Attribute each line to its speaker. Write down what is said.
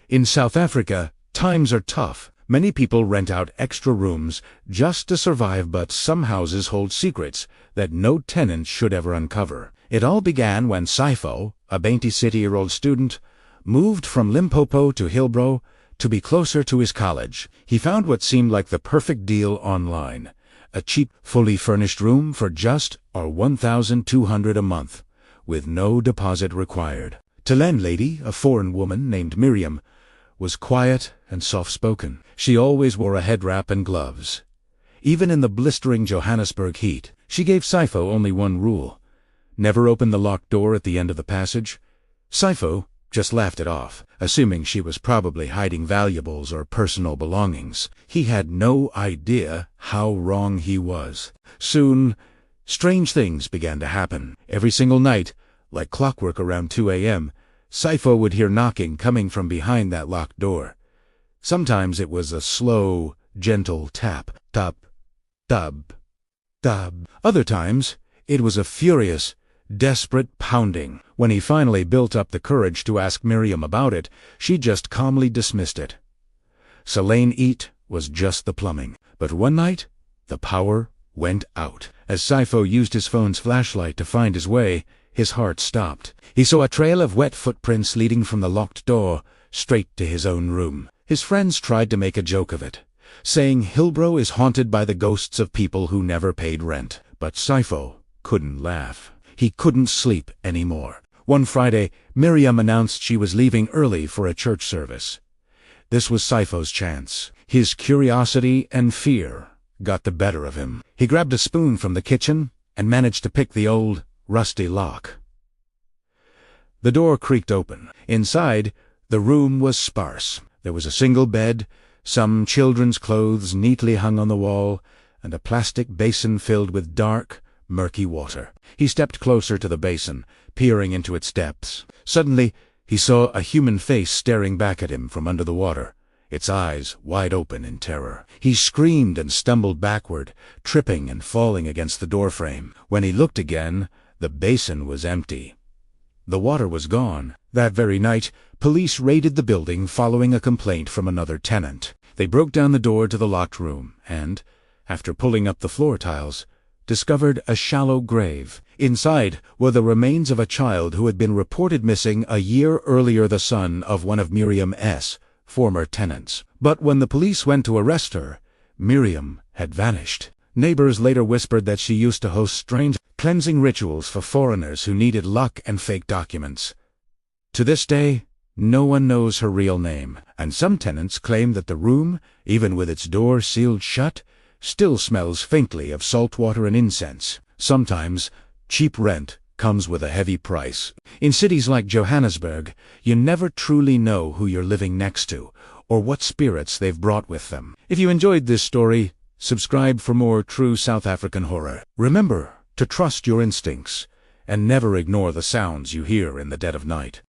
Speaker 1: In South Africa, times are tough. Many people rent out extra rooms just to survive, but some houses hold secrets that no tenant should ever uncover. It all began when Sipho, a 26-year-old student, moved from Limpopo to Hillbrow to be closer to his college. He found what seemed like the perfect deal online: a cheap, fully furnished room for just $1,200 a month, with no deposit required. The landlady, a foreign woman named Miriam, was quiet and soft-spoken. She always wore a head wrap and gloves. Even in the blistering Johannesburg heat, she gave Sipho only one rule: never open the locked door at the end of the passage. Sipho just laughed it off, assuming she was probably hiding valuables or personal belongings. He had no idea how wrong he was. Soon, strange things began to happen. Every single night, like clockwork around 2 a.m., Sipho would hear knocking coming from behind that locked door. Sometimes it was a slow, gentle tap, tap, tap, tap. Other times, it was a furious, desperate pounding. When he finally built up the courage to ask Miriam about it, she just calmly dismissed it. Selene Eat was just the plumbing. But one night, the power went out. As Sipho used his phone's flashlight to find his way, his heart stopped. He saw a trail of wet footprints leading from the locked door straight to his own room. His friends tried to make a joke of it, saying Hillbrow is haunted by the ghosts of people who never paid rent. But Sipho couldn't laugh. He couldn't sleep anymore. One Friday, Miriam announced she was leaving early for a church service. This was Sipho's chance. His curiosity and fear got the better of him. He grabbed a spoon from the kitchen and managed to pick the old, rusty lock. The door creaked open. Inside, the room was sparse. There was a single bed, some children's clothes neatly hung on the wall, and a plastic basin filled with dark, murky water. He stepped closer to the basin, peering into its depths. Suddenly, he saw a human face staring back at him from under the water, its eyes wide open in terror. He screamed and stumbled backward, tripping and falling against the doorframe. When he looked again, the basin was empty. The water was gone. That very night, police raided the building following a complaint from another tenant. They broke down the door to the locked room and, after pulling up the floor tiles, discovered a shallow grave. Inside were the remains of a child who had been reported missing a year earlier, the son of one of Miriam's former tenants. But when the police went to arrest her, Miriam had vanished. Neighbors later whispered that she used to host strange cleansing rituals for foreigners who needed luck and fake documents. To this day, no one knows her real name, and some tenants claim that the room, even with its door sealed shut, still smells faintly of salt water and incense. Sometimes, cheap rent comes with a heavy price. In cities like Johannesburg, you never truly know who you're living next to, or what spirits they've brought with them. If you enjoyed this story, subscribe for more true South African horror. Remember to trust your instincts, and never ignore the sounds you hear in the dead of night.